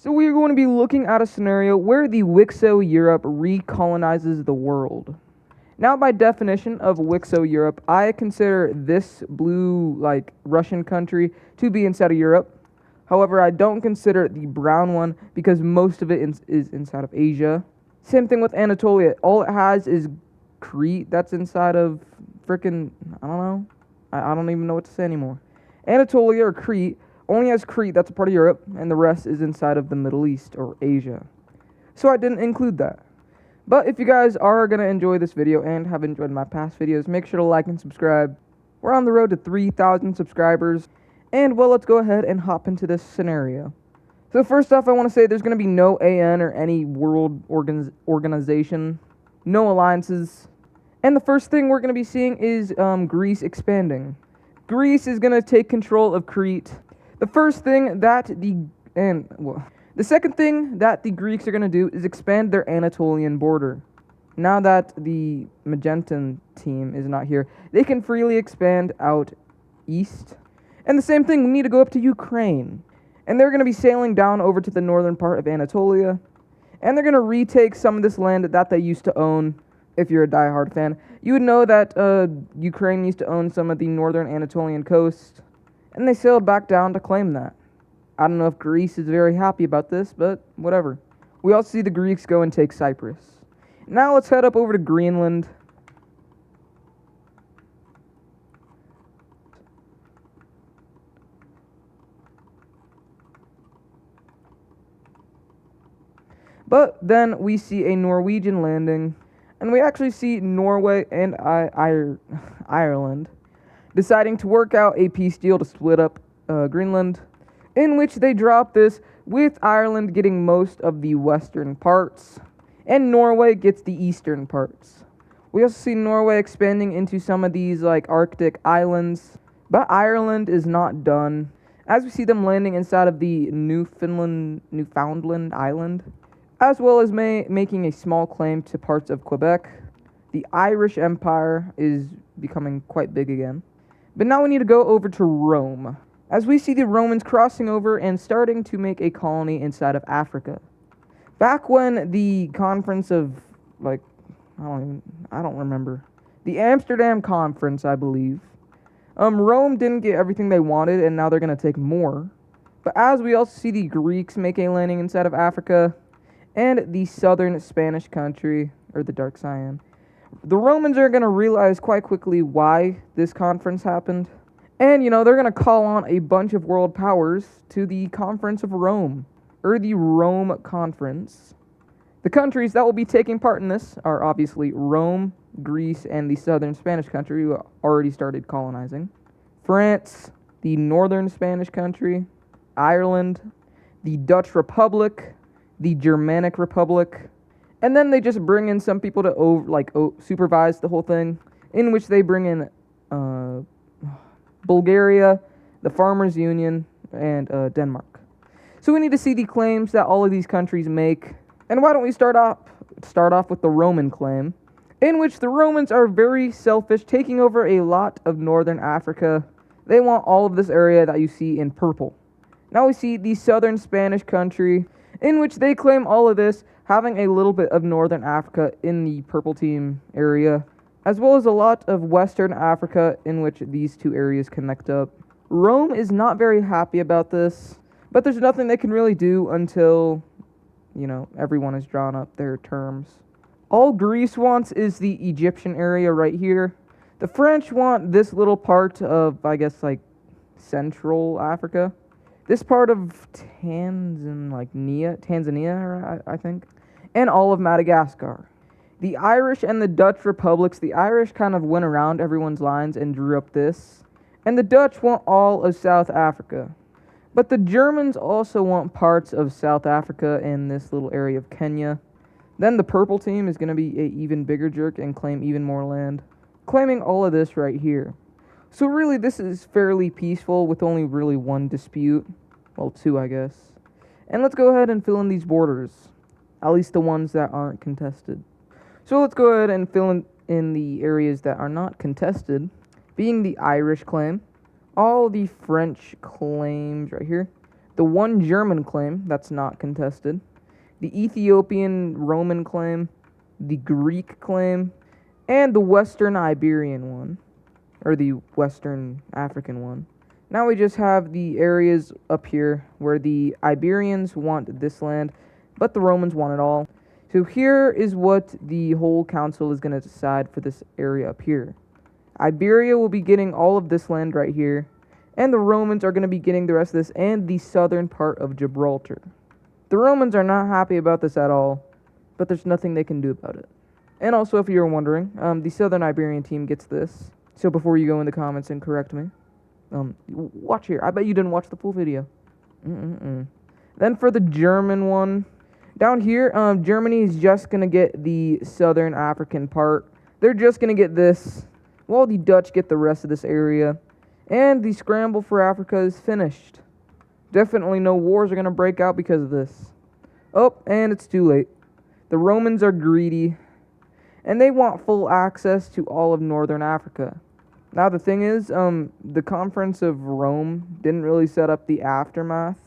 So we are going to be looking at a scenario where the WICSO Europe recolonizes the world. Now, by definition of WICSO Europe, I consider this blue, Russian country to be inside of Europe. However, I don't consider the brown one because most of it is inside of Asia. Same thing with Anatolia. All it has is Crete that's inside of frickin', I don't know. I don't even know what to say anymore. Anatolia or Crete only has Crete that's a part of Europe, and the rest is inside of the Middle East or Asia. So I didn't include that. But if you guys are going to enjoy this video and have enjoyed my past videos, make sure to like and subscribe. We're on the road to 3,000 subscribers. And, well, let's go ahead and hop into this scenario. So first off, I want to say there's going to be no AN or any world organization, no alliances. And the first thing we're going to be seeing is Greece expanding. Greece is going to take control of Crete. The second thing that the Greeks are going to do is expand their Anatolian border. Now that the Magentan team is not here, they can freely expand out east. And the same thing, we need to go up to Ukraine. And they're going to be sailing down over to the northern part of Anatolia. And they're going to retake some of this land that they used to own. If you're a diehard fan, you would know that Ukraine used to own some of the northern Anatolian coast. And they sailed back down to claim that. I don't know if Greece is very happy about this, but whatever. We also see the Greeks go and take Cyprus. Now let's head up over to Greenland. But then we see a Norwegian landing, and we actually see Norway and Ireland deciding to work out a peace deal to split up Greenland, in which they drop this with Ireland getting most of the western parts, and Norway gets the eastern parts. We also see Norway expanding into some of these Arctic islands, but Ireland is not done, as we see them landing inside of the Newfoundland island, as well as making a small claim to parts of Quebec. The Irish Empire is becoming quite big again. But now we need to go over to Rome, as we see the Romans crossing over and starting to make a colony inside of Africa. Back when the conference of, I don't remember. The Amsterdam Conference, I believe. Rome didn't get everything they wanted, and now they're going to take more. But as we also see the Greeks make a landing inside of Africa, and the southern Spanish country, or the Dark Cyan. The Romans are going to realize quite quickly why this conference happened. And, they're going to call on a bunch of world powers to the Conference of Rome, or the Rome Conference. The countries that will be taking part in this are obviously Rome, Greece, and the southern Spanish country who already started colonizing. France, the northern Spanish country, Ireland, the Dutch Republic, the Germanic Republic, and then they just bring in some people to supervise the whole thing, in which they bring in Bulgaria, the Farmers Union, and Denmark. So we need to see the claims that all of these countries make, and why don't we start off with the Roman claim, in which the Romans are very selfish, taking over a lot of northern Africa. They want all of this area that you see in purple. Now we see the southern Spanish country, in which they claim all of this, having a little bit of northern Africa in the purple team area, as well as a lot of western Africa in which these two areas connect up. Rome is not very happy about this, but there's nothing they can really do until, everyone has drawn up their terms. All Greece wants is the Egyptian area right here. The French want this little part of, Central Africa. This part of Tanzania, I think, and all of Madagascar. The Irish and the Dutch republics, the Irish kind of went around everyone's lines and drew up this, and the Dutch want all of South Africa. But the Germans also want parts of South Africa and this little area of Kenya. Then the purple team is going to be an even bigger jerk and claim even more land, claiming all of this right here. So really, this is fairly peaceful with only really one dispute. Well, two, I guess. And let's go ahead and fill in these borders. At least the ones that aren't contested. So let's go ahead and fill in the areas that are not contested, being the Irish claim, all the French claims right here, the one German claim that's not contested, the Ethiopian Roman claim, the Greek claim, and the Western Iberian one, or the Western African one. Now we just have the areas up here where the Iberians want this land, but the Romans want it all. So here is what the whole council is going to decide for this area up here. Iberia will be getting all of this land right here, and the Romans are going to be getting the rest of this and the southern part of Gibraltar. The Romans are not happy about this at all, but there's nothing they can do about it. And also, if you're wondering, the Southern Iberian team gets this. So before you go in the comments and correct me, watch here. I bet you didn't watch the full video. Then for the German one, down here, Germany is just going to get the Southern African part. They're just going to get this, while the Dutch get the rest of this area. And the scramble for Africa is finished. Definitely no wars are going to break out because of this. Oh, and it's too late. The Romans are greedy, and they want full access to all of Northern Africa. Now the thing is, the Conference of Rome didn't really set up the aftermath.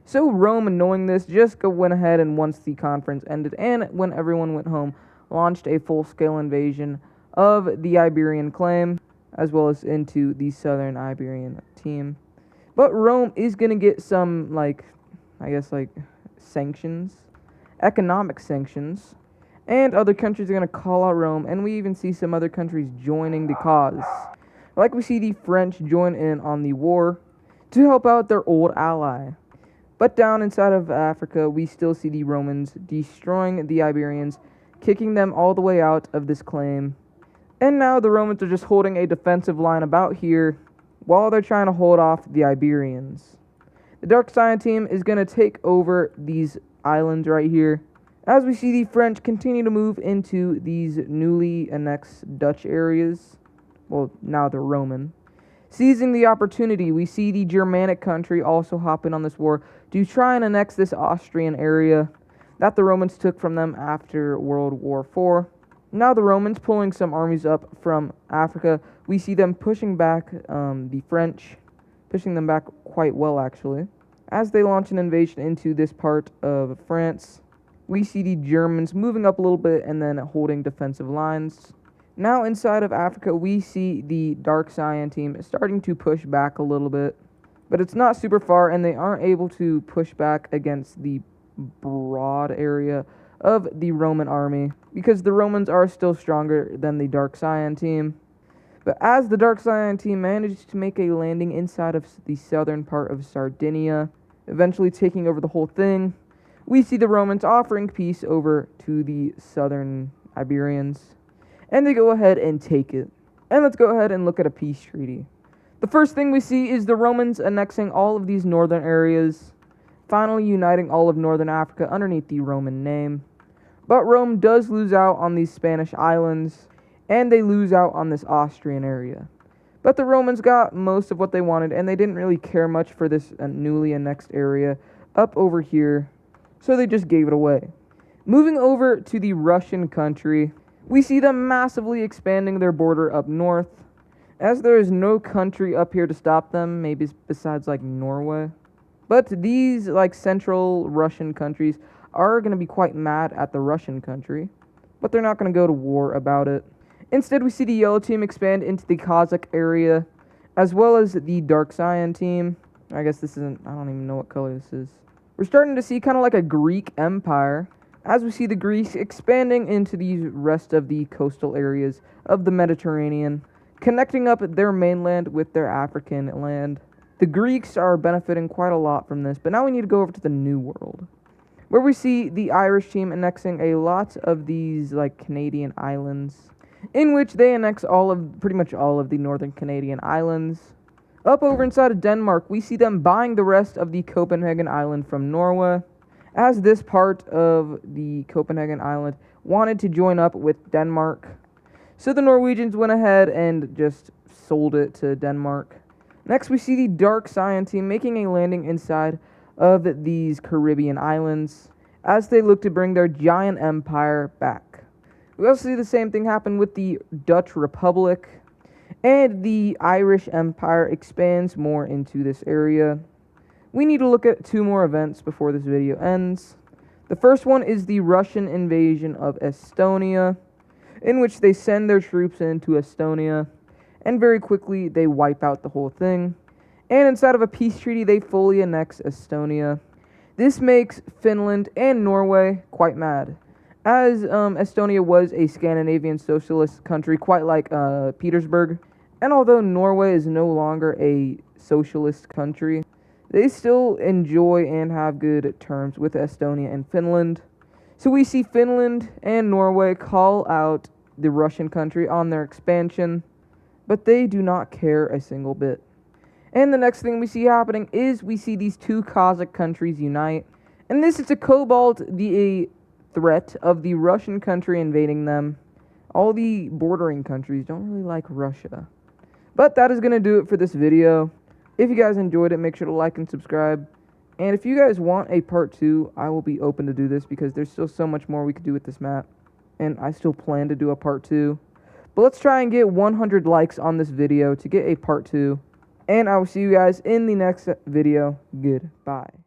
So Rome, knowing this, just went ahead and once the conference ended and when everyone went home, launched a full-scale invasion of the Iberian claim, as well as into the Southern Iberian team. But Rome is going to get some, sanctions, economic sanctions, and other countries are going to call out Rome, and we even see some other countries joining the cause. Like we see the French join in on the war to help out their old ally. But down inside of Africa, we still see the Romans destroying the Iberians, kicking them all the way out of this claim. And now the Romans are just holding a defensive line about here while they're trying to hold off the Iberians. The Dark Scion team is going to take over these islands right here, as we see the French continue to move into these newly annexed Dutch areas. Well, now they're Roman. Seizing the opportunity, we see the Germanic country also hop in on this war to try and annex this Austrian area that the Romans took from them after World War IV. Now the Romans pulling some armies up from Africa. We see them pushing back the French, pushing them back quite well actually. As they launch an invasion into this part of France, we see the Germans moving up a little bit and then holding defensive lines. Now inside of Africa, we see the Dark Scion team starting to push back a little bit, but it's not super far, and they aren't able to push back against the broad area of the Roman army because the Romans are still stronger than the Dark Scion team. But as the Dark Scion team manages to make a landing inside of the southern part of Sardinia, eventually taking over the whole thing, we see the Romans offering peace over to the Southern Iberians, and they go ahead and take it. And let's go ahead and look at a peace treaty. The first thing we see is the Romans annexing all of these northern areas, finally uniting all of northern Africa underneath the Roman name. But Rome does lose out on these Spanish islands, and they lose out on this Austrian area. But the Romans got most of what they wanted, and they didn't really care much for this newly annexed area up over here, so they just gave it away. Moving over to the Russian country, we see them massively expanding their border up north, as there is no country up here to stop them, maybe besides like Norway. But these central Russian countries are going to be quite mad at the Russian country, but they're not going to go to war about it. Instead, we see the yellow team expand into the Kazakh area, as well as the Dark Scion team. I guess this isn't, I don't even know what color this is. We're starting to see kind of like a Greek empire, as we see the Greeks expanding into the rest of the coastal areas of the Mediterranean, connecting up their mainland with their African land. The Greeks are benefiting quite a lot from this, but now we need to go over to the New World, where we see the Irish team annexing a lot of these Canadian islands, in which they annex pretty much all of the northern Canadian islands. Up over inside of Denmark, we see them buying the rest of the Copenhagen Island from Norway, as this part of the Copenhagen Island wanted to join up with Denmark. So the Norwegians went ahead and just sold it to Denmark. Next, we see the Dark Scion team making a landing inside of these Caribbean islands as they look to bring their giant empire back. We also see the same thing happen with the Dutch Republic, and the Irish Empire expands more into this area. we need to look at 2 more events before this video ends. The first one is the Russian invasion of Estonia, in which they send their troops into Estonia, and very quickly they wipe out the whole thing. And inside of a peace treaty, they fully annex Estonia. This makes Finland and Norway quite mad, as Estonia was a Scandinavian socialist country, quite like Petersburg. And although Norway is no longer a socialist country, they still enjoy and have good terms with Estonia and Finland. So we see Finland and Norway call out the Russian country on their expansion, but they do not care a single bit. And the next thing we see happening is we see these 2 Kazakh countries unite. And this is to cobalt the threat of the Russian country invading them. All the bordering countries don't really like Russia. But that is going to do it for this video. If you guys enjoyed it, make sure to like and subscribe. And if you guys want a part 2, I will be open to do this because there's still so much more we could do with this map. And I still plan to do a part 2. But let's try and get 100 likes on this video to get a part 2. And I will see you guys in the next video. Goodbye.